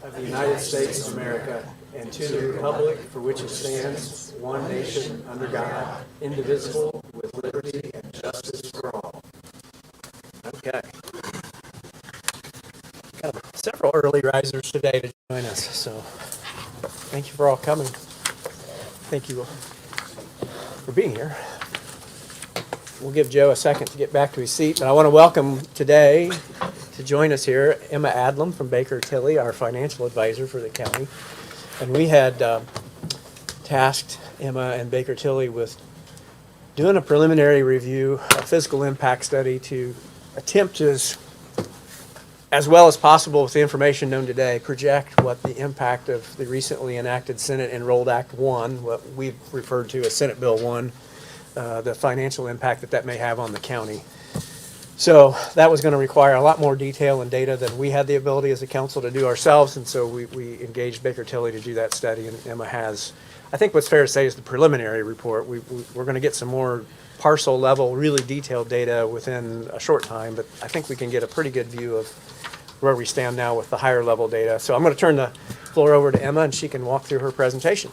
of the United States of America and to the republic for which it stands, one nation, under God, indivisible, with liberty and justice for all. Okay. Got several early risers today to join us, so thank you for all coming. Thank you for being here. We'll give Joe a second to get back to his seat, but I want to welcome today to join us here Emma Adlam from Baker Tilly, our financial advisor for the county. And we had tasked Emma and Baker Tilly with doing a preliminary review, a physical impact study to attempt to, as well as possible with the information known today, project what the impact of the recently enacted Senate Enrolled Act 1, what we've referred to as Senate Bill 1, the financial impact that may have on the county. So that was going to require a lot more detail and data than we had the ability as a council to do ourselves, and so we engaged Baker Tilly to do that study, and Emma has, I think what's fair to say is the preliminary report. We're going to get some more parcel level, really detailed data within a short time, but I think we can get a pretty good view of where we stand now with the higher level data. So I'm going to turn the floor over to Emma, and she can walk through her presentation.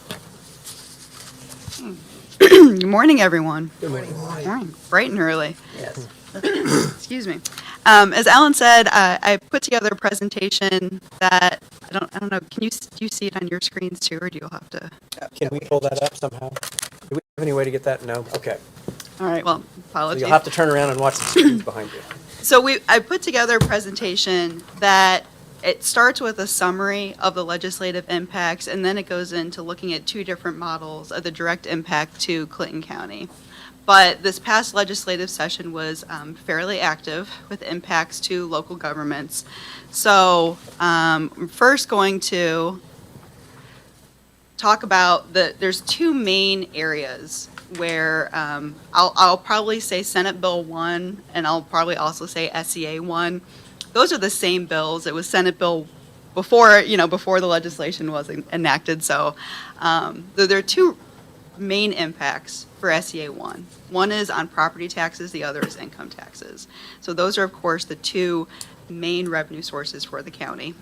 Good morning, everyone. Good morning. Good morning. Bright and early. Yes. Excuse me. As Alan said, I put together a presentation that I don't know. Do you see it on your screens too, or do you have to? Can we pull that up somehow? Do we have any way to get that? No. Okay. All right. Well, So apologies. you'll have to turn around and watch the screens behind you. So I put together a presentation that it starts with a summary of the legislative impacts, and then it goes into looking at two different models of the direct impact to Clinton County. But this past legislative session was fairly active with impacts to local governments. So I'm first going to talk about there's two main areas where I'll probably say Senate Bill 1, and I'll probably also say SEA 1. Those are the same bills. It was Senate Bill before the legislation was enacted. So there are two main impacts for SEA 1. One is on property taxes, the other is income taxes. So those are, of course, the two main revenue sources for the county.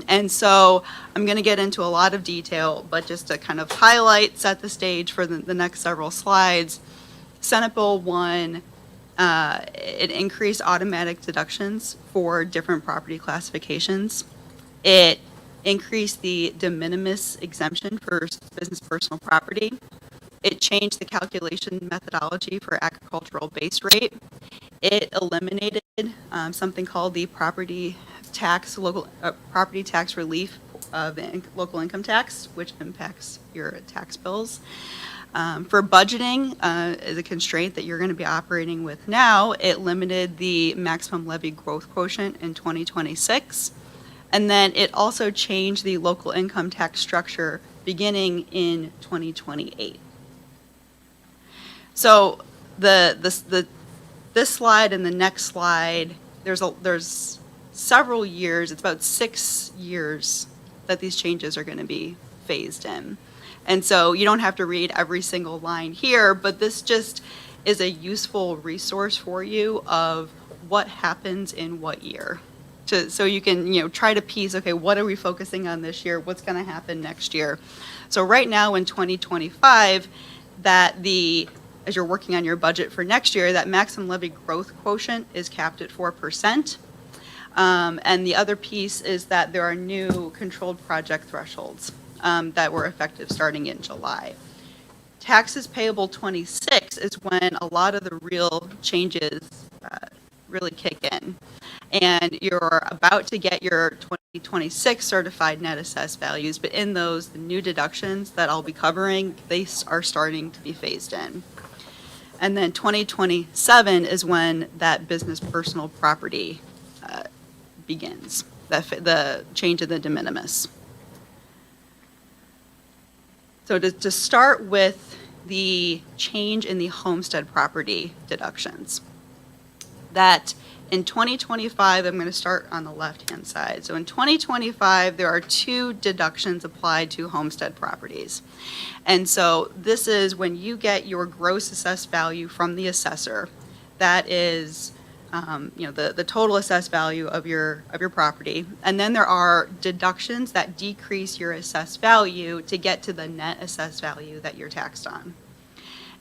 And so I'm going to get into a lot of detail, but just to kind of highlight, set the stage for the next several slides. Senate Bill 1, it increased automatic deductions for different property classifications. It increased the de minimis exemption for business personal property. It changed the calculation methodology for agricultural base rate. It eliminated something called the property tax relief of local income tax, which impacts your tax bills. For budgeting, the constraint that you're going to be operating with now, it limited the maximum levy growth quotient in 2026. And then it also changed the local income tax structure beginning in 2028. So this slide and the next slide, there's several years. It's about 6 years that these changes are going to be phased in, and so you don't have to read every single line here. But this just is a useful resource for you of what happens in what year, so you can try to piece. Okay, what are we focusing on this year? What's going to happen next year? So right now in 2025, as you're working on your budget for next year, that maximum levy growth quotient is capped at 4%. And the other piece is that there are new controlled project thresholds that were effective starting in July. Taxes payable 26 is when a lot of the real changes really kick in. And you're about to get your 2026 certified net assessed values, but in those, the new deductions that I'll be covering, they are starting to be phased in. And then 2027 is when that business personal property begins, the change of the de minimis. So to start with the change in the homestead property deductions, that in 2025, I'm going to start on the left-hand side. So in 2025, there are two deductions applied to homestead properties. And so this is when you get your gross assessed value from the assessor. That is the total assessed value of your property. And then there are deductions that decrease your assessed value to get to the net assessed value that you're taxed on.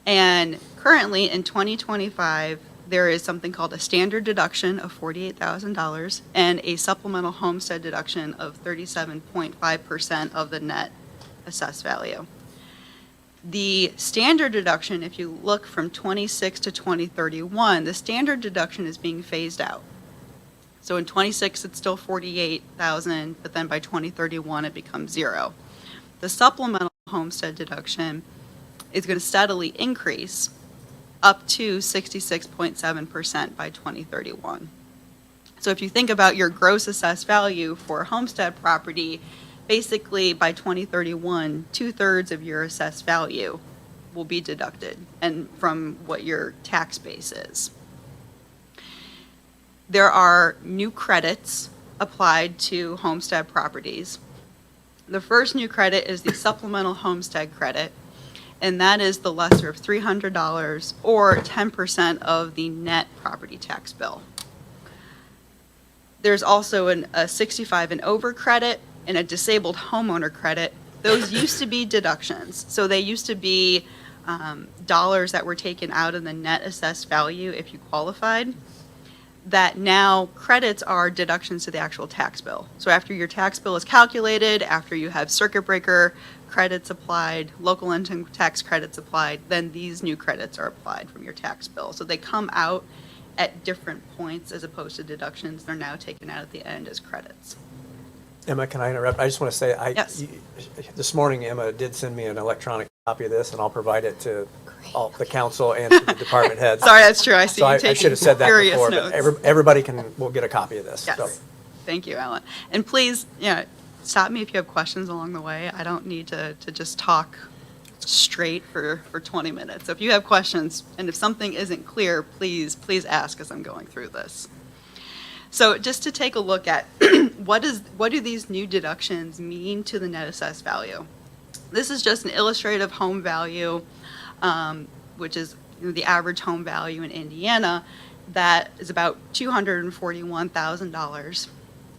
And currently in 2025, there is something called a standard deduction of $48,000 and a supplemental homestead deduction of 37.5% of the net assessed value. The standard deduction, if you look from 26 to 2031, the standard deduction is being phased out. So in 26, it's still 48,000, but then by 2031, it becomes zero. The supplemental homestead deduction is going to steadily increase up to 66.7% by 2031. So if you think about your gross assessed value for a homestead property, basically by 2031, 2/3 of your assessed value will be deducted and from what your tax base is. There are new credits applied to homestead properties. The first new credit is the supplemental homestead credit, and that is the lesser of $300 or 10% of the net property tax bill. There's also a 65 and over credit and a disabled homeowner credit. Those used to be deductions. So they used to be dollars that were taken out of the net assessed value if you qualified. That now credits are deductions to the actual tax bill. So after your tax bill is calculated, after you have circuit breaker credits applied, local income tax credits applied, then these new credits are applied from your tax bill. So they come out at different points as opposed to deductions. They're now taken out at the end as credits. Emma, can I interrupt? I just want to say, Yes. This morning, Emma did send me an electronic copy of this, and I'll provide it to all the council and to the department heads. Sorry, that's true. I see So you I taking should have said that furious before, notes. but everybody will get a copy of this. Yes. So. Thank you, Alan. And please, stop me if you have questions along the way. I don't need to just talk straight for 20 minutes. So if you have questions, and if something isn't clear, please ask as I'm going through this. So just to take a look at what do these new deductions mean to the net assessed value? This is just an illustrative home value, which is the average home value in Indiana, that is about $241,000.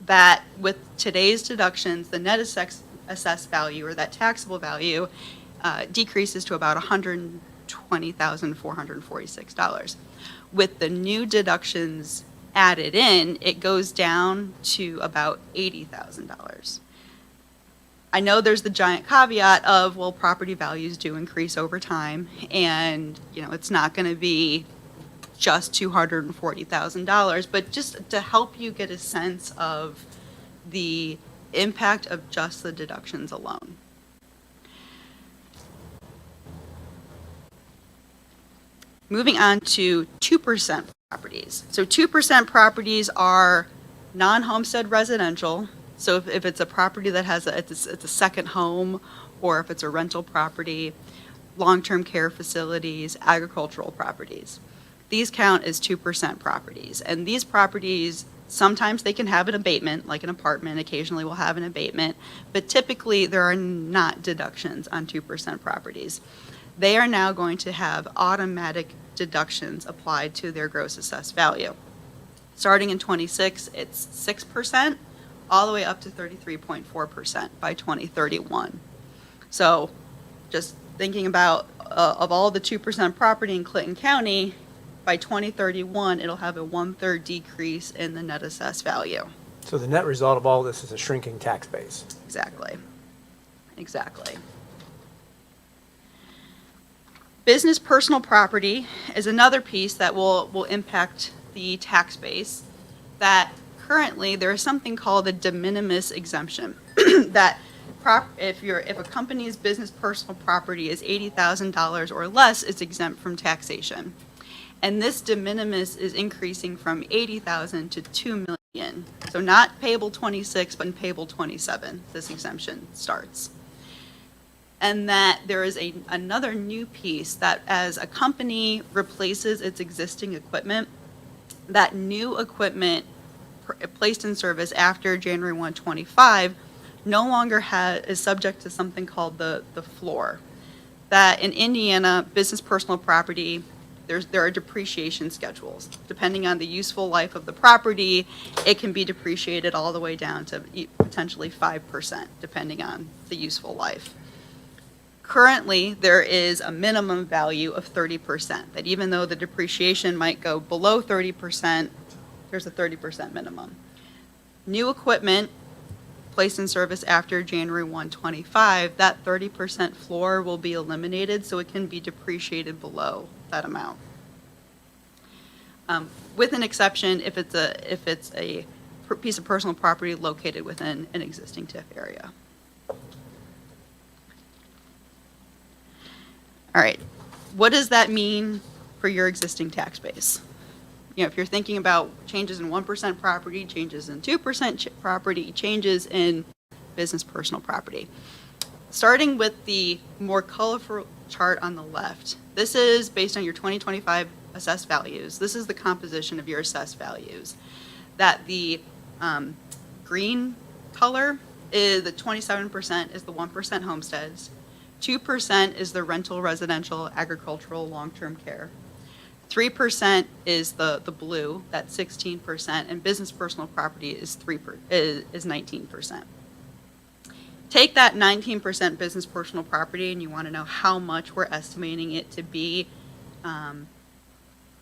That with today's deductions, the net assessed value, or that taxable value, decreases to about $120,446. With the new deductions added in, it goes down to about $80,000. I know there's the giant caveat of, well, property values do increase over time, and it's not going to be just $240,000, but just to help you get a sense of the impact of just the deductions alone. Moving on to 2% properties. So 2% properties are non-homestead residential. So if it's a property that has it's a second home, or if it's a rental property, long-term care facilities, agricultural properties. These count as 2% properties. And these properties, sometimes they can have an abatement, like an apartment occasionally will have an abatement, but typically there are not deductions on 2% properties. They are now going to have automatic deductions applied to their gross assessed value. Starting in 26, it's 6%, all the way up to 33.4% by 2031. So just thinking about of all the 2% property in Clinton County, by 2031, it'll have a 1/3 decrease in the net assessed value. So the net result of all this is a shrinking tax base. Exactly. Business personal property is another piece that will impact the tax base. That currently there is something called a de minimis exemption. That if a company's business personal property is $80,000 or less, it's exempt from taxation. And this de minimis is increasing from $80,000 to $2 million. So not payable 26, but in payable 27, this exemption starts. And that there is another new piece that as a company replaces its existing equipment, that new equipment placed in service after January 1, 2025 no longer is subject to something called the floor. That in Indiana, business personal property there are depreciation schedules. Depending on the useful life of the property, it can be depreciated all the way down to potentially 5%, depending on the useful life. Currently, there is a minimum value of 30%, that even though the depreciation might go below 30%, there's a 30% minimum. New equipment placed in service after January 1, 25, that 30% floor will be eliminated, so it can be depreciated below that amount. With an exception if it's a piece of personal property located within an existing TIF area. All right, what does that mean for your existing tax base? You know, if you're thinking about changes in 1% property, changes in 2% property, changes in business personal property. Starting with the more colorful chart on the left, this is based on your 2025 assessed values. This is the composition of your assessed values. That the green color is the 27% is the 1% homesteads, 2% is the rental, residential, agricultural, long-term care. 3% is the blue, that's 16%, and business personal property is 19%. Take that 19% business personal property and you want to know how much we're estimating it to be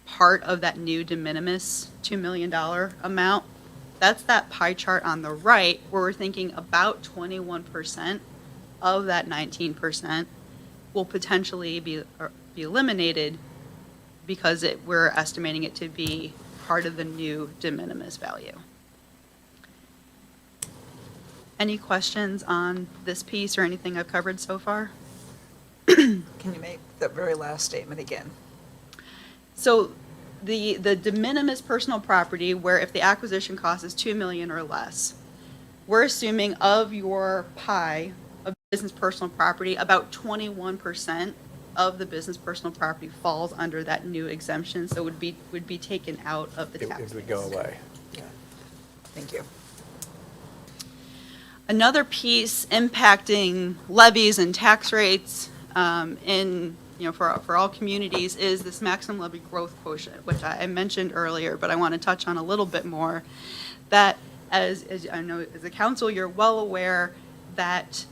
part of that new de minimis $2 million amount. That's that pie chart on the right where we're thinking about 21% of that 19% will potentially be eliminated because we're estimating it to be part of the new de minimis value. Any questions on this piece or anything I've covered so far? Can you make that very last statement again? So the de minimis personal property, where if the acquisition cost is $2 million or less, we're assuming of your pie of business personal property, about 21% of the business personal property falls under that new exemption, so would be taken out of the tax It would base. go away. Yeah. Thank you. Another piece impacting levies and tax rates for all communities is this maximum levy growth quotient, which I mentioned earlier, but I want to touch on a little bit more. That as I know as a council, you're well aware that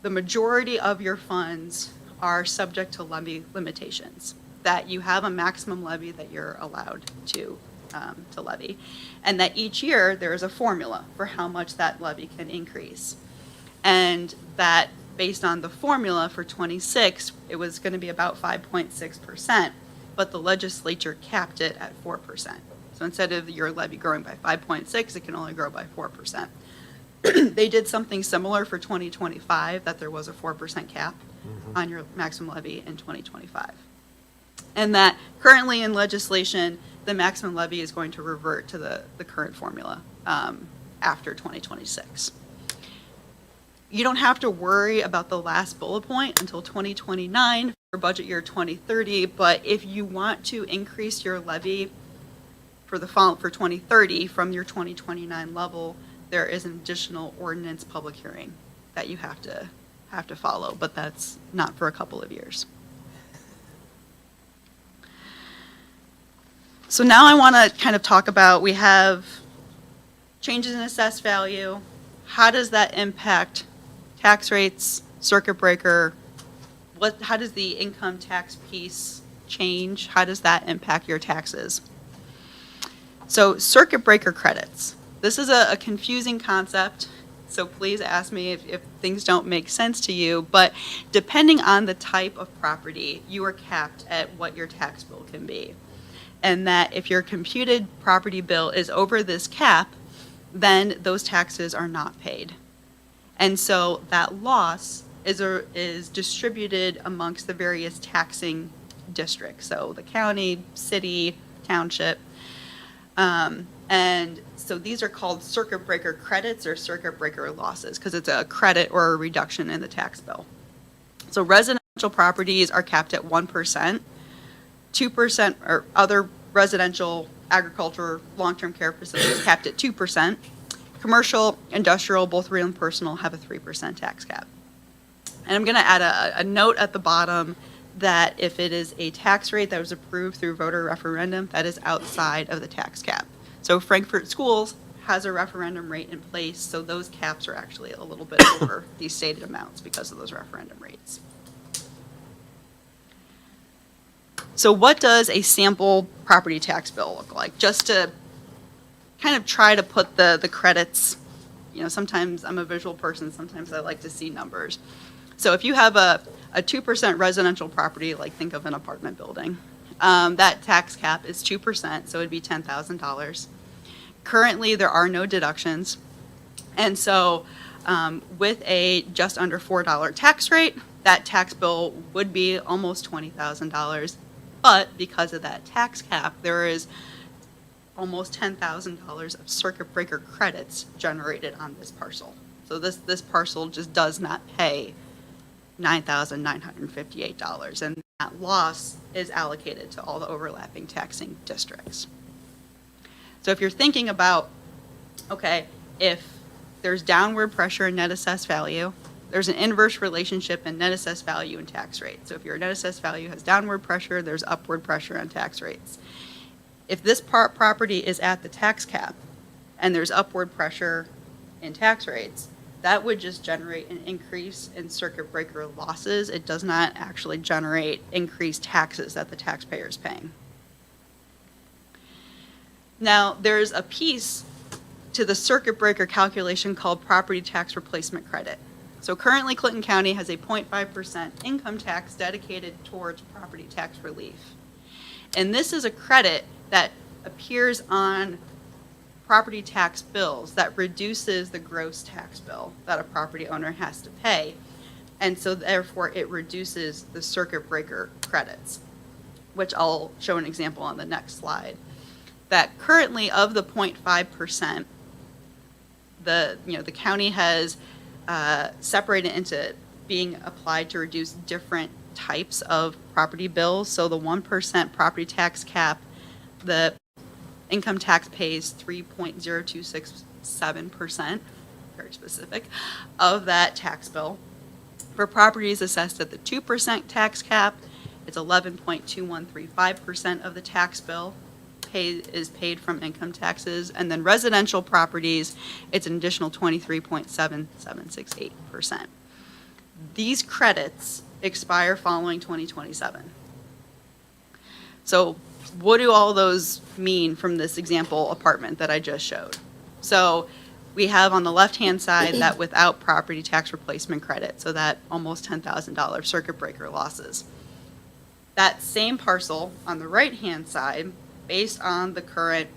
the majority of your funds are subject to levy limitations, that you have a maximum levy that you're allowed to levy, and that each year there is a formula for how much that levy can increase. And that based on the formula for 26, it was going to be about 5.6%, but the legislature capped it at 4%. So instead of your levy growing by 5.6, it can only grow by 4%. They did something similar for 2025, that there was a 4% cap on your maximum levy in 2025. And that currently in legislation, the maximum levy is going to revert to the current formula after 2026. You don't have to worry about the last bullet point until 2029 for budget year 2030, but if you want to increase your levy for 2030 from your 2029 level, there is an additional ordinance public hearing that you have to follow, but that's not for a couple of years. So now I want to kind of talk about, we have changes in assessed value. How does that impact tax rates, circuit breaker? How does the income tax piece change? How does that impact your taxes? So circuit breaker credits. This is a confusing concept, so please ask me if things don't make sense to you, but depending on the type of property, you are capped at what your tax bill can be. And that if your computed property bill is over this cap, then those taxes are not paid. And so that loss is distributed amongst the various taxing districts, so the county, city, township. And so these are called circuit breaker credits or circuit breaker losses because it's a credit or a reduction in the tax bill. So residential properties are capped at 1%, 2% or other residential, agriculture, long-term care facilities capped at 2%. Commercial, industrial, both real and personal have a 3% tax cap. And I'm going to add a note at the bottom that if it is a tax rate that was approved through voter referendum, that is outside of the tax cap. So Frankfurt Schools has a referendum rate in place, so those caps are actually a little bit over these stated amounts because of those referendum rates. So what does a sample property tax bill look like? Just to kind of try to put the credits, you know, sometimes I'm a visual person, sometimes I like to see numbers. So if you have a 2% residential property, like think of an apartment building, that tax cap is 2%, so it'd be $10,000. Currently, there are no deductions. And so with a just under $4 tax rate, that tax bill would be almost $20,000. But because of that tax cap, there is almost $10,000 of circuit breaker credits generated on this parcel. So this parcel just does not pay $9,958, and that loss is allocated to all the overlapping taxing districts. So if you're thinking about, okay, if there's downward pressure in net assessed value, there's an inverse relationship in net assessed value and tax rate. So if your net assessed value has downward pressure, there's upward pressure on tax rates. If this property is at the tax cap and there's upward pressure in tax rates, that would just generate an increase in circuit breaker losses. It does not actually generate increased taxes that the taxpayer is paying. Now, there's a piece to the circuit breaker calculation called property tax replacement credit. So currently Clinton County has a 0.5% income tax dedicated towards property tax relief. And this is a credit that appears on property tax bills that reduces the gross tax bill that a property owner has to pay. And so therefore it reduces the circuit breaker credits, which I'll show an example on the next slide. That currently of the 0.5%, the county has separated into being applied to reduce different types of property bills. So the 1% property tax cap, the income tax pays 3.0267%, very specific, of that tax bill. For properties assessed at the 2% tax cap, it's 11.2135% of the tax bill is paid from income taxes. And then residential properties, it's an additional 23.7768%. These credits expire following 2027. So what do all those mean from this example apartment that I just showed? So we have on the left-hand side that without property tax replacement credit, so that almost $10,000 circuit breaker losses. That same parcel on the right-hand side, based on the current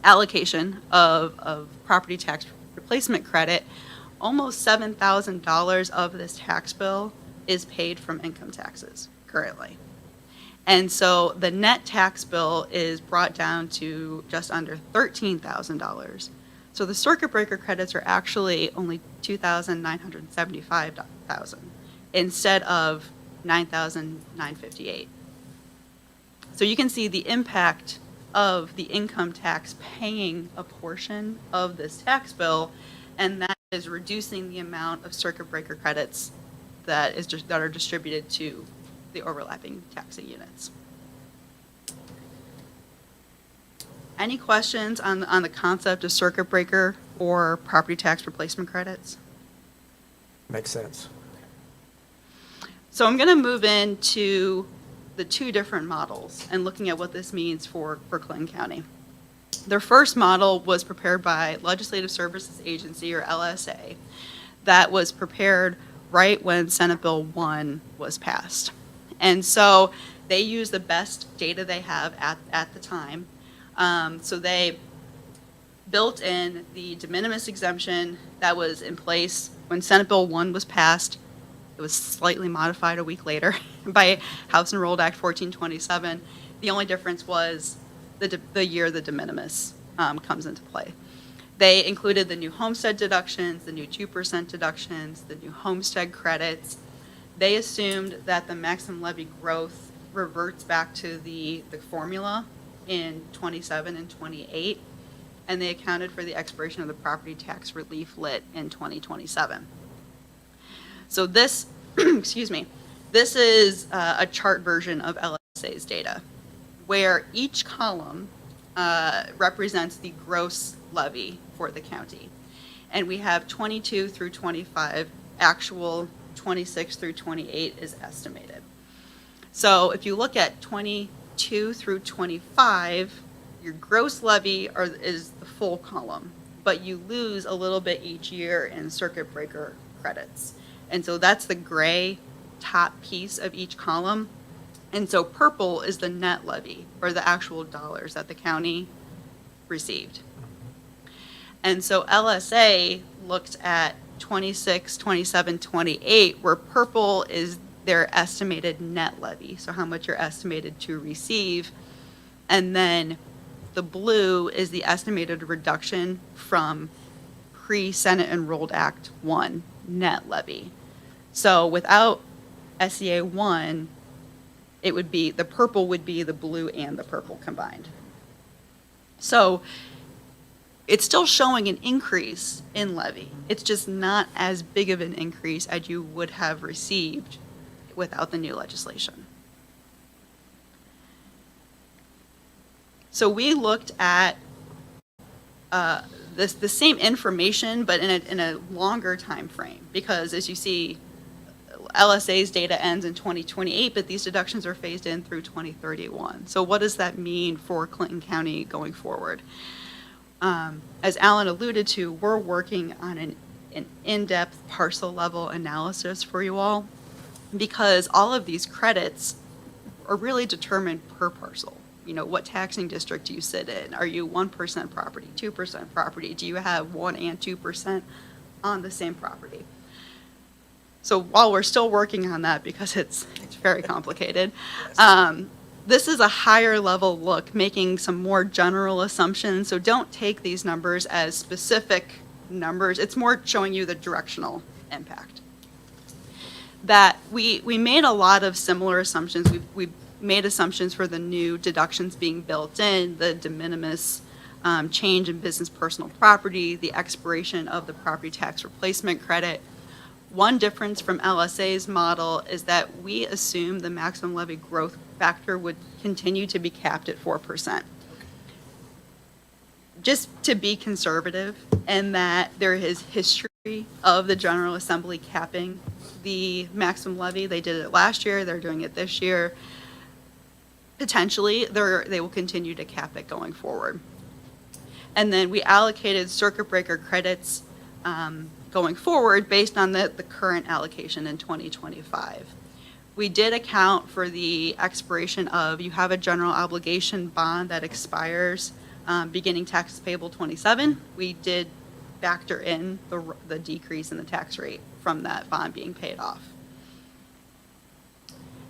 allocation of property tax replacement credit, almost $7,000 of this tax bill is paid from income taxes currently. And so the net tax bill is brought down to just under $13,000. So the circuit breaker credits are actually only $2,975 instead of $9,958. So you can see the impact of the income tax paying a portion of this tax bill, and that is reducing the amount of circuit breaker credits that are distributed to the overlapping taxing units. Any questions on the concept of circuit breaker or property tax replacement credits? Makes sense. So I'm going to move into the two different models and looking at what this means for Clinton County. Their first model was prepared by Legislative Services Agency, or LSA, that was prepared right when Senate Bill 1 was passed. And so they use the best data they have at the time. So they built in the de minimis exemption that was in place when Senate Bill 1 was passed. It was slightly modified a week later by House Enrolled Act 1427. The only difference was the year the de minimis comes into play. They included the new homestead deductions, the new 2% deductions, the new homestead credits. They assumed that the maximum levy growth reverts back to the formula in 27 and 28, and they accounted for the expiration of the property tax relief lit in 2027. So this, excuse me, This is a chart version of LSA's data, where each column represents the gross levy for the county. And we have 22 through 25 actual, 26 through 28 is estimated. So if you look at 22 through 25, your gross levy is the full column, but you lose a little bit each year in circuit breaker credits. And so that's the gray top piece of each column. And so purple is the net levy, or the actual dollars that the county received. And so LSA looked at 26, 27, 28, where purple is their estimated net levy, so how much you're estimated to receive. And then the blue is the estimated reduction from pre-Senate Enrolled Act 1 net levy. So without SEA 1, it would be, the purple would be the blue and the purple combined. So it's still showing an increase in levy. It's just not as big of an increase as you would have received without the new legislation. So we looked at the same information, but in a longer time frame, because as you see, LSA's data ends in 2028, but these deductions are phased in through 2031. So what does that mean for Clinton County going forward? As Alan alluded to, we're working on an in-depth parcel level analysis for you all, because all of these credits are really determined per parcel. You know, what taxing district do you sit in? Are you 1% property, 2% property? Do you have 1 and 2% on the same property? So while we're still working on that, because it's very complicated, this is a higher level look, making some more general assumptions. So don't take these numbers as specific numbers. It's more showing you the directional impact. That we made a lot of similar assumptions. We made assumptions for the new deductions being built in, the de minimis change in business personal property, the expiration of the property tax replacement credit. One difference from LSA's model is that we assume the maximum levy growth factor would continue to be capped at 4%. Just to be conservative, and that there is history of the General Assembly capping the maximum levy. They did it last year, they're doing it this year. Potentially, they will continue to cap it going forward. And then we allocated circuit breaker credits going forward based on the current allocation in 2025. We did account for the expiration of, you have a general obligation bond that expires beginning taxes payable 27. We did factor in the decrease in the tax rate from that bond being paid off.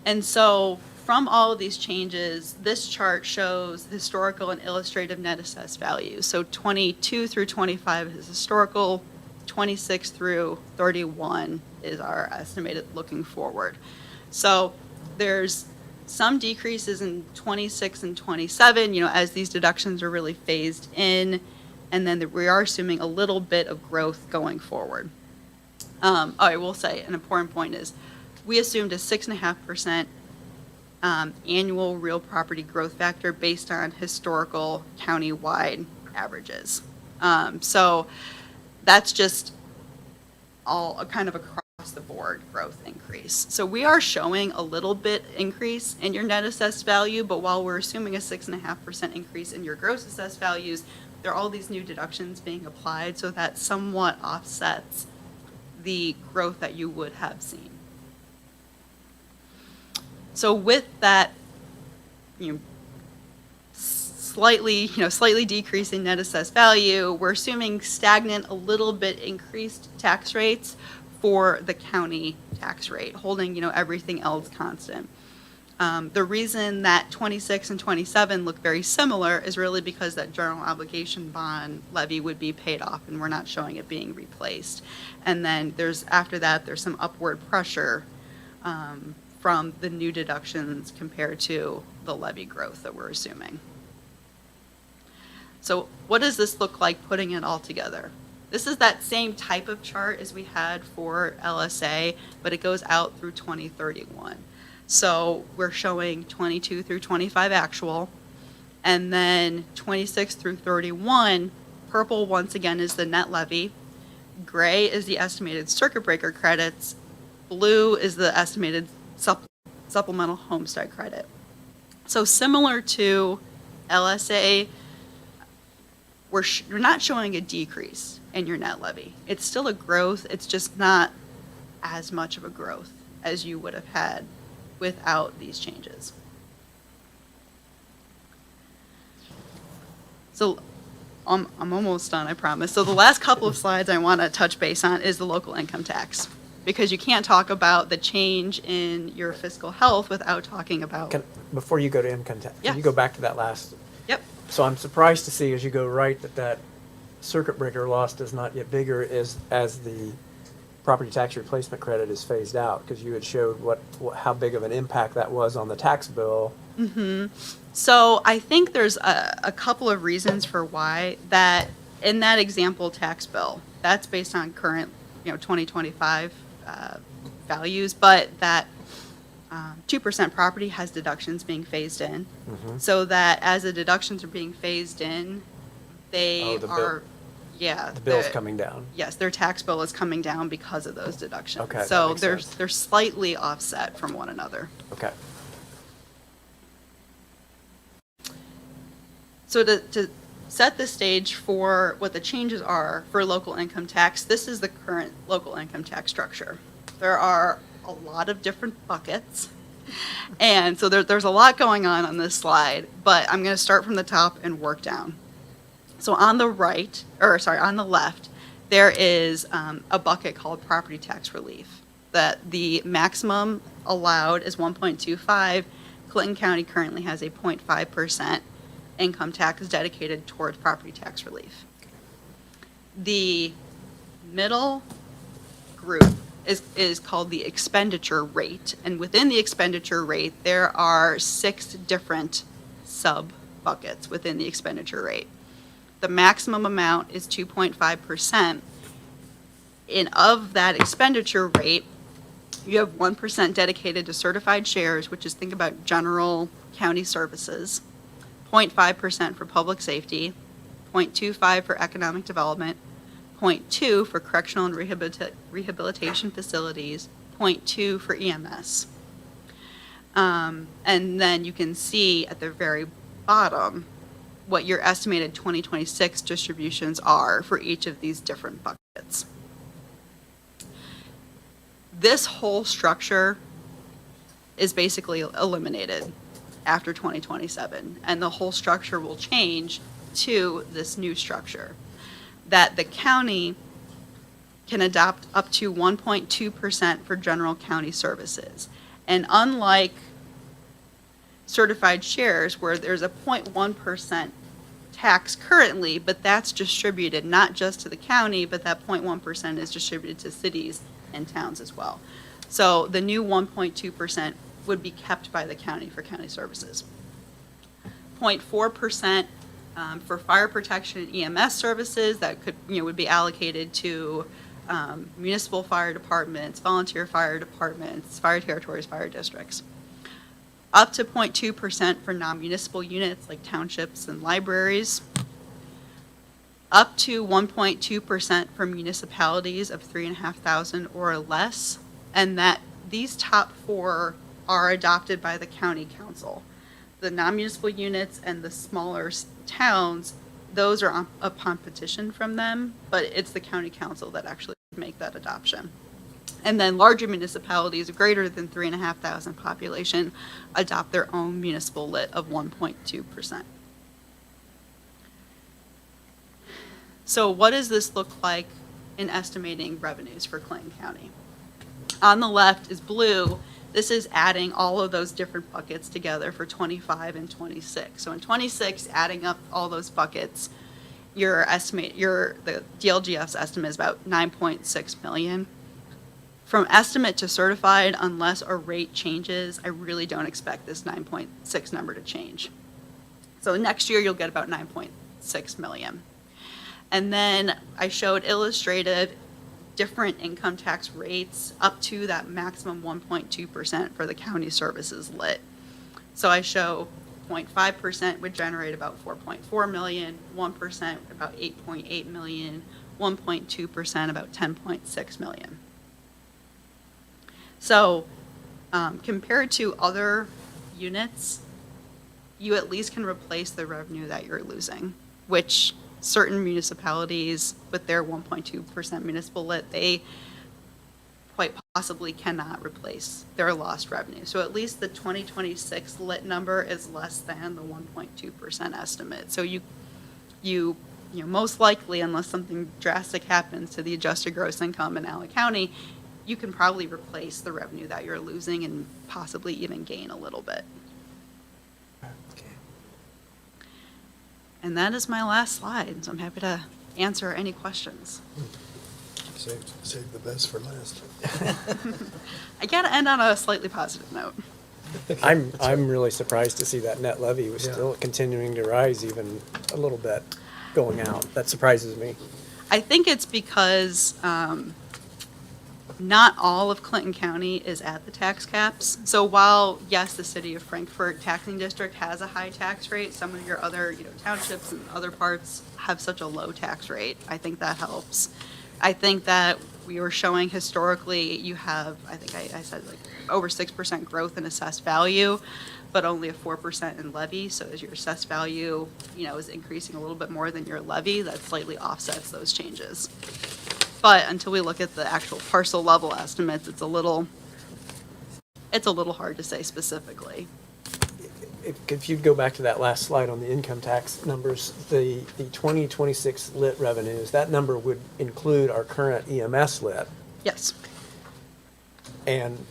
And so from all of these changes, this chart shows historical and illustrative net assessed values. So 22 through 25 is historical, 26 through 31 is our estimated looking forward. So there's some decreases in 26 and 27, as these deductions are really phased in, and then we are assuming a little bit of growth going forward. I will say an important point is we assumed a 6.5% annual real property growth factor based on historical county-wide averages. So that's just all a kind of across the board growth increase. So we are showing a little bit increase in your net assessed value, but while we're assuming a 6.5% increase in your gross assessed values, there are all these new deductions being applied, so that somewhat offsets the growth that you would have seen. So with that, slightly decreasing net assessed value, we're assuming stagnant, a little bit increased tax rates for the county tax rate, holding, everything else constant. The reason that 26 and 27 look very similar is really because that general obligation bond levy would be paid off, and we're not showing it being replaced. And then after that, there's some upward pressure from the new deductions compared to the levy growth that we're assuming. So what does this look like putting it all together? This is that same type of chart as we had for LSA, but it goes out through 2031. So we're showing 22 through 25 actual, and then 26 through 31, purple once again is the net levy, gray is the estimated circuit breaker credits, blue is the estimated supplemental homestead credit. So similar to LSA, you're not showing a decrease in your net levy. It's still a growth, it's just not as much of a growth as you would have had without these changes. So I'm almost done, I promise. So the last couple of slides I want to touch base on is the local income tax, because you can't talk about the change in your fiscal health without talking about. Before you go to income tax, can you Yes. go back to that last? Yep. So I'm surprised to see as you go right that circuit breaker loss is not yet bigger as the property tax replacement credit is phased out, because you had showed how big of an impact that was on the tax bill. So I think there's a couple of reasons for why that in that example tax bill, that's based on current, 2025 values, but that 2% property has deductions being phased in, so that as the deductions are being phased in, they the bill. are, yeah. The bill's coming down. Yes, their tax bill is coming down because of those deductions. Okay, that So makes they're sense. they're slightly offset from one another. Okay. So to set the stage for what the changes are for local income tax, this is the current local income tax structure. There are a lot of different buckets, and so there's a lot going on this slide, but I'm going to start from the top and work down. So on the on the left, there is a bucket called property tax relief, that the maximum allowed is 1.25. Clinton County currently has a 0.5% income tax dedicated towards property tax relief. The middle group is called the expenditure rate, and within the expenditure rate, there are 6 different sub-buckets within the expenditure rate. The maximum amount is 2.5%, and of that expenditure rate, you have 1% dedicated to certified shares, which is, think about general county services, 0.5% for public safety, 0.25 for economic development, 0.2 for correctional and rehabilitation facilities, 0.2 for EMS. And then you can see at the very bottom what your estimated 2026 distributions are for each of these different buckets. This whole structure is basically eliminated after 2027, and the whole structure will change to this new structure, that the county can adopt up to 1.2% for general county services. And unlike certified shares, where there's a 0.1% tax currently, but that's distributed not just to the county, but that 0.1% is distributed to cities and towns as well. So the new 1.2% would be kept by the county for county services. 0.4% for fire protection and EMS services that would be allocated to municipal fire departments, volunteer fire departments, fire territories, fire districts. Up to 0.2% for non-municipal units like townships and libraries. Up to 1.2% for municipalities of 3,500 or less, and that these top 4 are adopted by the county council. The non-municipal units and the smaller towns, those are upon petition from them, but it's the county council that actually make that adoption. And then larger municipalities greater than 3,500 population adopt their own municipal lit of 1.2%. So what does this look like in estimating revenues for Clinton County? On the left is blue. This is adding all of those different buckets together for 25 and 26. So in 26, adding up all those buckets, the DLGF's estimate is about 9.6 million. From estimate to certified, unless a rate changes, I really don't expect this 9.6 number to change. So next year you'll get about 9.6 million. And then I showed illustrative different income tax rates up to that maximum 1.2% for the county services lit. So I show 0.5% would generate about 4.4 million, 1% about 8.8 million, 1.2% about 10.6 million. So compared to other units, you at least can replace the revenue that you're losing, which certain municipalities with their 1.2% municipal lit, they quite possibly cannot replace their lost revenue. So at least the 2026 lit number is less than the 1.2% estimate. So you most likely, unless something drastic happens to the adjusted gross income in Allen County, you can probably replace the revenue that you're losing and possibly even gain a little bit. And that is my last slide, so I'm happy to answer any questions. Save the best for last. I gotta end on a slightly positive note. I'm really surprised to see that net levy was Yeah. still continuing to rise even a little bit going out. That surprises me. I think it's because not all of Clinton County is at the tax caps. So while, yes, the city of Frankfort taxing district has a high tax rate, some of your other townships and other parts have such a low tax rate. I think that helps. I think that we were showing historically you have, I think I said like over 6% growth in assessed value, but only a 4% in levy. So as your assessed value, is increasing a little bit more than your levy, that slightly offsets those changes. But until we look at the actual parcel level estimates, it's a little hard to say specifically. If you'd go back to that last slide on the income tax numbers, the 2026 lit revenues, that number would include our current EMS lit. Yes. And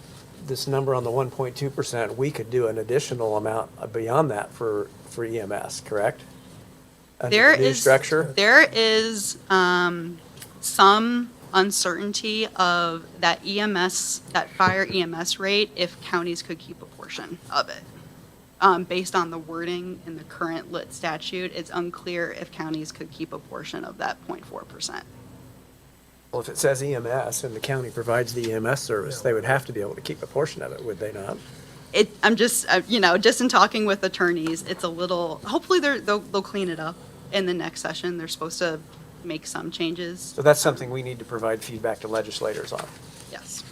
this number on the 1.2%, we could do an additional amount beyond that for EMS, correct? Under There the new is structure? There is some uncertainty of that EMS, that fire EMS rate, if counties could keep a portion of it. Based on the wording in the current lit statute, it's unclear if counties could keep a portion of that 0.4%. Well, if it says EMS and the county provides the EMS service, they would have to be able to keep a portion of it, would they not? I'm just, just in talking with attorneys, it's a little, hopefully they'll clean it up in the next session. They're supposed to make some changes. So that's something we need to provide feedback to legislators on. Yes.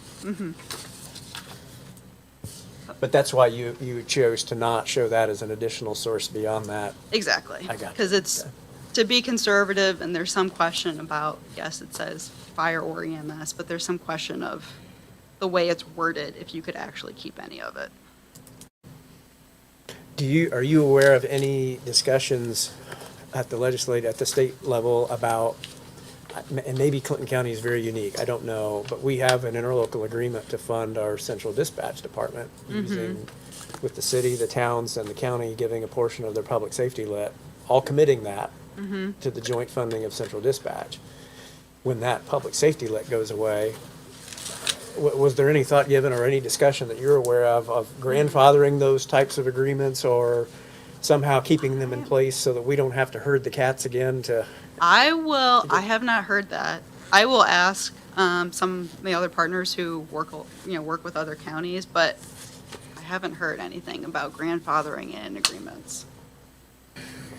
But that's why you chose to not show that as an additional source beyond that. Exactly. I got you. Because it's Okay. to be conservative, and there's some question about, yes, it says fire or EMS, but there's some question of the way it's worded, if you could actually keep any of it. Are you aware of any discussions at the state level about, and maybe Clinton County is very unique, I don't know, but we have an interlocal agreement to fund our central dispatch department using, with the city, the towns, and the county giving a portion of their public safety lit, all committing that to the joint funding of central dispatch. When that public safety lit goes away, was there any thought given or any discussion that you're aware of grandfathering those types of agreements or somehow keeping them in place so that we don't have to herd the cats again to? I have not heard that. I will ask some of the other partners who work with other counties, but I haven't heard anything about grandfathering in agreements.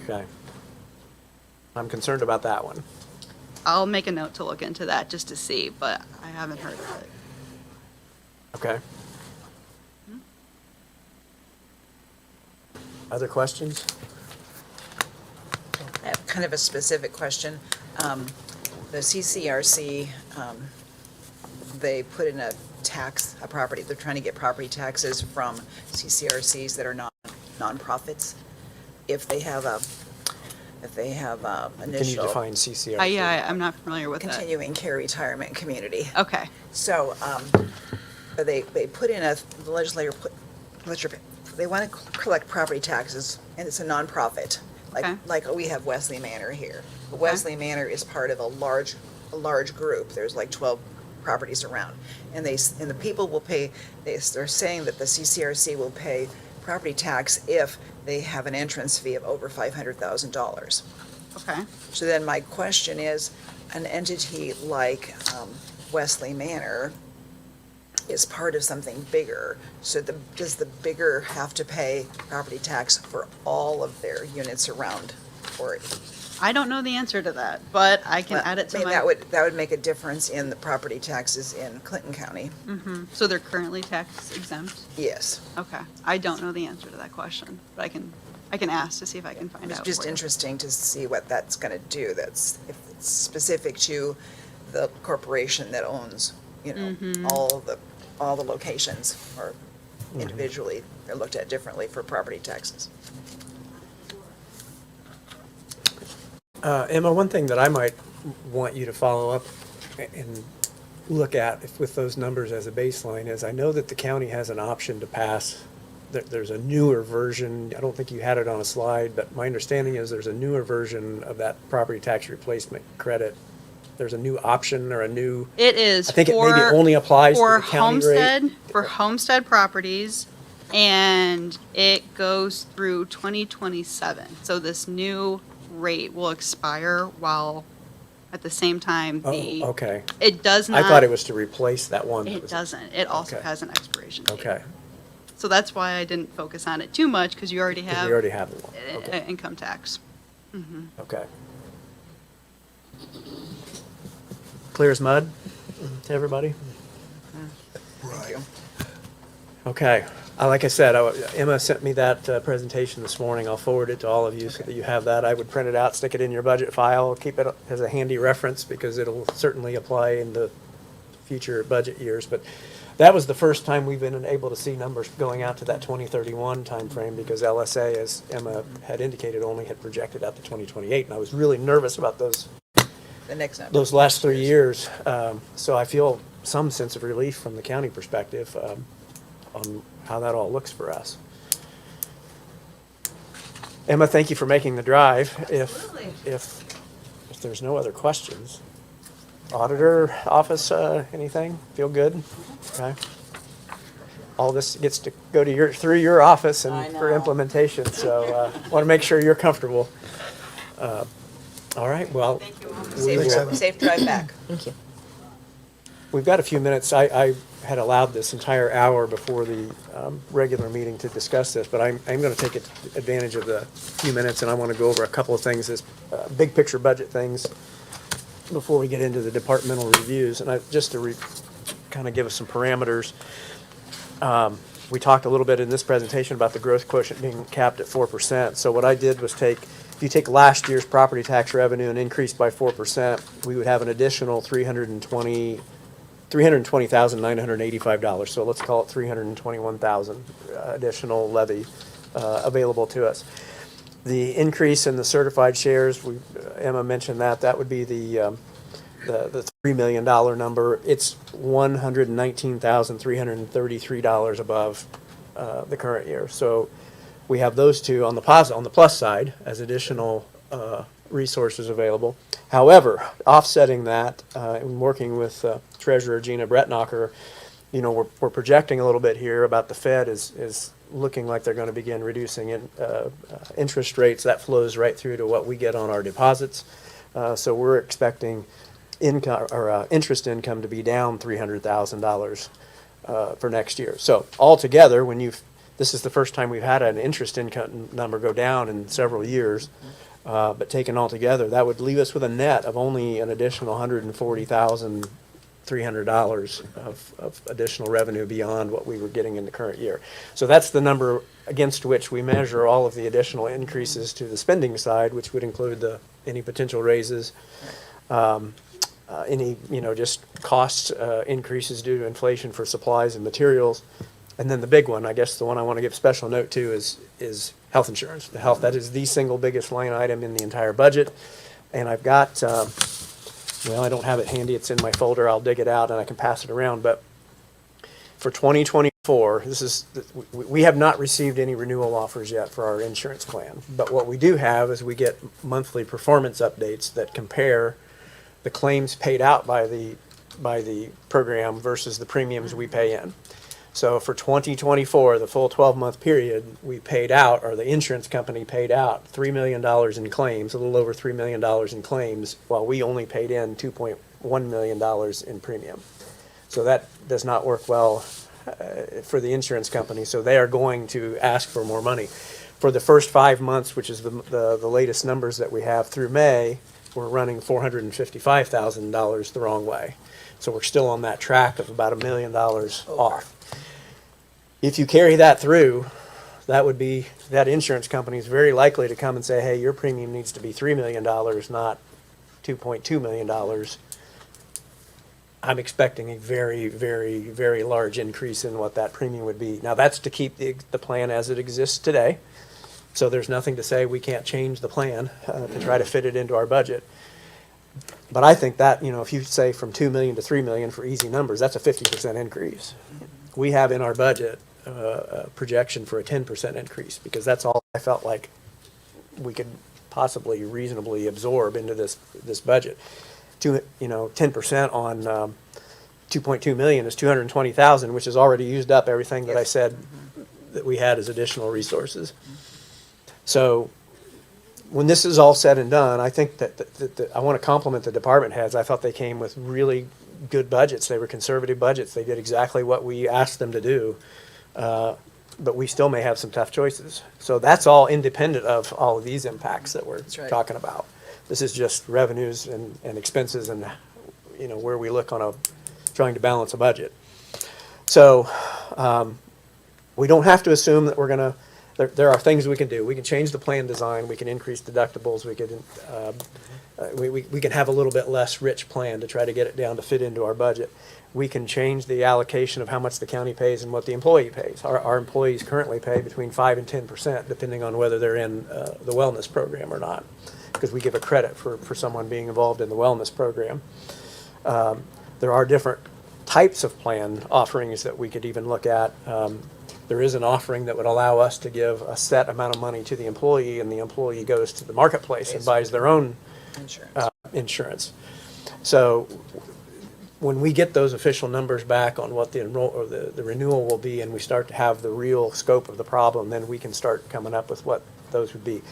Okay. I'm concerned about that one. I'll make a note to look into that just to see, but I haven't heard of it. Okay. Other questions? I have kind of a specific question. The CCRC, they put in a property, they're trying to get property taxes from CCRCs that are nonprofits. If they have Can you initial define CCRC? Yeah, I'm not familiar with that. continuing care retirement community. Okay. So they put in the legislature they want to collect property taxes, and it's a nonprofit. Okay. Like we have Wesley Manor here. Wesley Manor is part of a large group. There's like 12 properties around, and the people will pay. They're saying that the CCRC will pay property tax if they have an entrance fee of over $500,000. Okay. So then my question is, an entity like Wesley Manor is part of something bigger. So does the bigger have to pay property tax for all of their units around? Or, I don't know the answer to that, but I can add it to I mean, my. that would make a difference in the property taxes in Clinton County. So they're currently tax exempt? Yes. Okay. I don't know the answer to that question, but I can ask to see if I can find It's out. just for you. interesting to see what that's gonna do. That's, if it's specific to the corporation that owns, you know, all the locations, or individually, they're looked at differently for property taxes. Emma, one thing that I might want you to follow up and look at with those numbers as a baseline is, I know that the county has an option to pass, there's a newer version, I don't think you had it on a slide, but my understanding is there's a newer version of that property tax replacement credit. There's a new option or a new, It is I think it maybe for- only applies to for the county rate. homestead, for homestead properties, and it goes through 2027. So this new rate will expire while, at the same time, Oh, okay. it does I not. thought it was to replace that one. that It was- doesn't. It also Okay. has an expiration date. Okay. So that's why I didn't focus on it too much, because you already 'Cause have. we already have the one. Okay. Income tax. Okay. Clear as mud to everybody? Thank you. Okay. Like I said, Emma sent me that presentation this morning. I'll forward it to all of you so that you have that. I would print it out, stick it in your budget file, keep it as a handy reference because it'll certainly apply in the future budget years. But that was the first time we've been able to see numbers going out to that 2031 timeframe because LSA, as Emma had indicated, only had projected out to 2028. And I was really nervous about those The next number. those last 3 years. So I feel some sense of relief from the county perspective on how that all looks for us. Emma, thank you for making the drive. If there's no other questions. Auditor office, anything? Feel good? Okay. All this gets to go to through your office I and for know. implementation, so want to make sure you're comfortable. All right, well. we will- Safe drive back. We've got a few minutes. I had allowed this entire hour before the regular meeting to discuss this, but I'm going to take advantage of the few minutes, and I want to go over a couple of things, as big picture budget things, before we get into the departmental reviews. And just to kind of give us some parameters, we talked a little bit in this presentation about the growth quotient being capped at 4%. So what I did was if you take last year's property tax revenue and increase by 4%, we would have an additional $320,985. So let's call it $321,000 additional levy available to us. The increase in the certified shares, Emma mentioned that would be the $3 million number. It's $119,333 above the current year. So we have those two on the plus side as additional resources available. However, offsetting that, and working with Treasurer Gina Bretnocker, we're projecting a little bit here about the Fed is looking like they're going to begin reducing interest rates. That flows right through to what we get on our deposits. So we're expecting interest income to be down $300,000 for next year. So altogether, this is the first time we've had an interest income number go down in several years. But taken all together, that would leave us with a net of only an additional $140,300 of additional revenue beyond what we were getting in the current year. So that's the number against which we measure all of the additional increases to the spending side, which would include any potential raises, any just cost increases due to inflation for supplies and materials. And then the big one, I guess the one I want to give special note to is health insurance. That is the single biggest line item in the entire budget. And I've got, I don't have it handy. It's in my folder. I'll dig it out and I can pass it around. But for 2024, we have not received any renewal offers yet for our insurance plan. But what we do have is we get monthly performance updates that compare the claims paid out by the program versus the premiums we pay in. So for 2024, the full 12-month period, we paid out, or the insurance company paid out $3 million in claims, a little over $3 million in claims, while we only paid in $2.1 million in premium. So that does not work well for the insurance company, so they are going to ask for more money. For the first 5 months, which is the latest numbers that we have through May, we're running $455,000 the wrong way. So we're still on that track of about $1 million off. If you carry that through, that insurance company is very likely to come and say, hey, your premium needs to be $3 million, not $2.2 million. I'm expecting a very, very, very large increase in what that premium would be. Now, that's to keep the plan as it exists today. So there's nothing to say we can't change the plan to try to fit it into our budget. But I think that, if you say from 2 million to 3 million for easy numbers, that's a 50% increase. We have in our budget a projection for a 10% increase, because that's all I felt like we could possibly reasonably absorb into this budget. 10% on 2.2 million is 220,000, which has already used up everything that I said that we had as additional resources. So when this is all said and done, I think that I want to compliment the department heads. I thought they came with really good budgets. They were conservative budgets. They did exactly what we asked them to do. But we still may have some tough choices. So that's all independent of all of these impacts that we're talking about. This is just revenues and expenses and, where we look on trying to balance a budget. So we don't have to assume that we're going to, there are things we can do. We can change the plan design. We can increase deductibles. We can have a little bit less rich plan to try to get it down to fit into our budget. We can change the allocation of how much the county pays and what the employee pays. Our employees currently pay between 5 and 10%, depending on whether they're in the wellness program or not, because we give a credit for someone being involved in the wellness program. There are different types of plan offerings that we could even look at. There is an offering that would allow us to give a set amount of money to the employee, and the employee goes to the marketplace and buys their own insurance. So when we get those official numbers back on what the renewal will be, and we start to have the real scope of the problem, then we can start coming up with what those would be.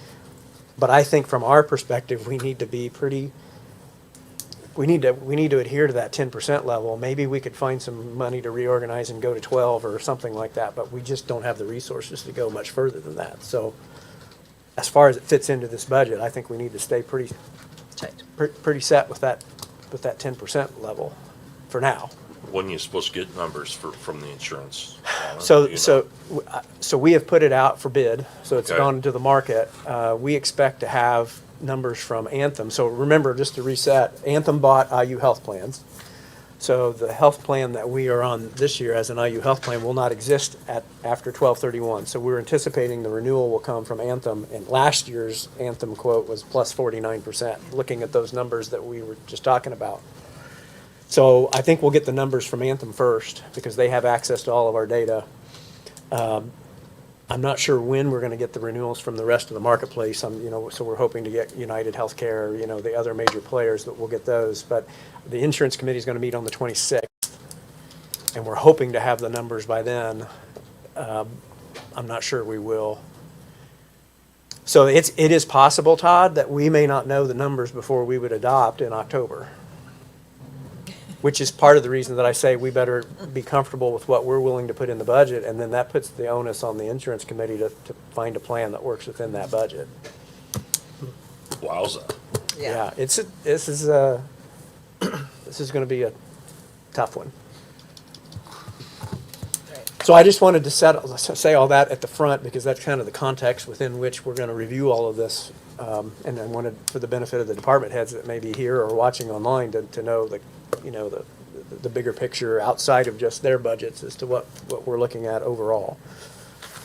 But I think from our perspective, we need to be we need to adhere to that 10% level. Maybe we could find some money to reorganize and go to 12 or something like that, but we just don't have the resources to go much further than that. So as far as it fits into this budget, I think we need to stay pretty Tight. pretty set with that 10% level for now. When are you supposed to get numbers from the insurance? So we have put it out for bid, so it's Okay. gone into the market. We expect to have numbers from Anthem. So remember, just to reset, Anthem bought IU health plans. So the health plan that we are on this year as an IU health plan will not exist after 12/31. So we're anticipating the renewal will come from Anthem, and last year's Anthem quote was plus 49%, looking at those numbers that we were just talking about. So I think we'll get the numbers from Anthem first, because they have access to all of our data. I'm not sure when we're going to get the renewals from the rest of the marketplace. So we're hoping to get United Healthcare, the other major players, that we'll get those. But the insurance committee is going to meet on the 26th, and we're hoping to have the numbers by then. I'm not sure we will. So it is possible, Todd, that we may not know the numbers before we would adopt in October, which is part of the reason that I say we better be comfortable with what we're willing to put in the budget, and then that puts the onus on the insurance committee to find a plan that works within that budget. Wowza. Yeah, this is going to be a tough one. So I just wanted to say all that at the front, because that's kind of the context within which we're going to review all of this. And I wanted, for the benefit of the department heads that may be here or watching online, to know the bigger picture outside of just their budgets as to what we're looking at overall.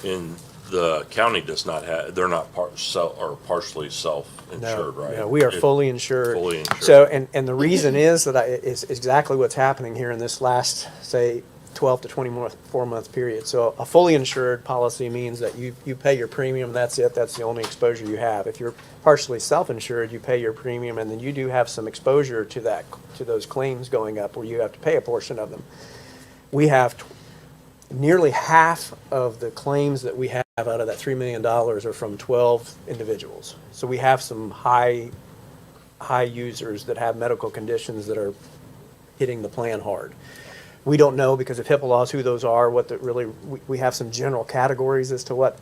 And the county does not have, they're not partially self-insured, right? No, we are fully insured. Fully insured. So, and the reason is is exactly what's happening here in this last, say, 12 to 24 month period. So a fully insured policy means that you pay your premium, that's it, that's the only exposure you have. If you're partially self-insured, you pay your premium, and then you do have some exposure to those claims going up where you have to pay a portion of them. We have nearly half of the claims that we have out of that $3 million are from 12 individuals. So we have some high users that have medical conditions that are hitting the plan hard. We don't know because of HIPAA laws who those are, what the really, we have some general categories as to what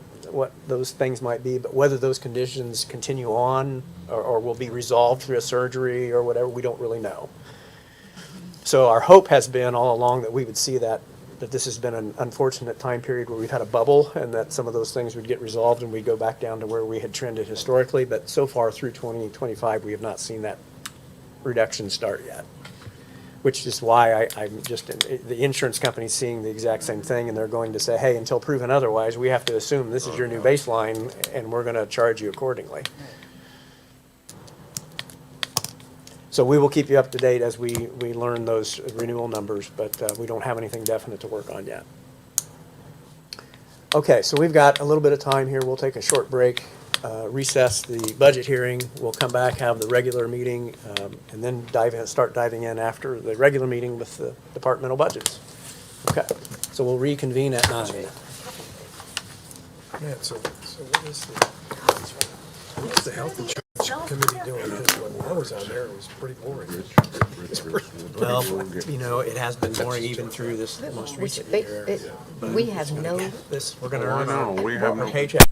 those things might be, but whether those conditions continue on or will be resolved through a surgery or whatever, we don't really know. So our hope has been all along that we would see that this has been an unfortunate time period where we've had a bubble and that some of those things would get resolved and we'd go back down to where we had trended historically. But so far through 2025, we have not seen that reduction start yet, which is why I'm just, the insurance company's seeing the exact same thing and they're going to say, hey, until proven otherwise, we have to assume this is your new baseline and we're going to charge you accordingly. So we will keep you up to date as we learn those renewal numbers, but we don't have anything definite to work on yet. Okay, so we've got a little bit of time here. We'll take a short break, recess the budget hearing. We'll come back, have the regular meeting, and then start diving in after the regular meeting with the departmental budgets. Okay, so we'll reconvene at 9. Man, so what is the health insurance committee doing? When I was on there, it was pretty boring. Well, you know, it has been boring even through this most recent year. We have no, We're going to earn we our have no paycheck.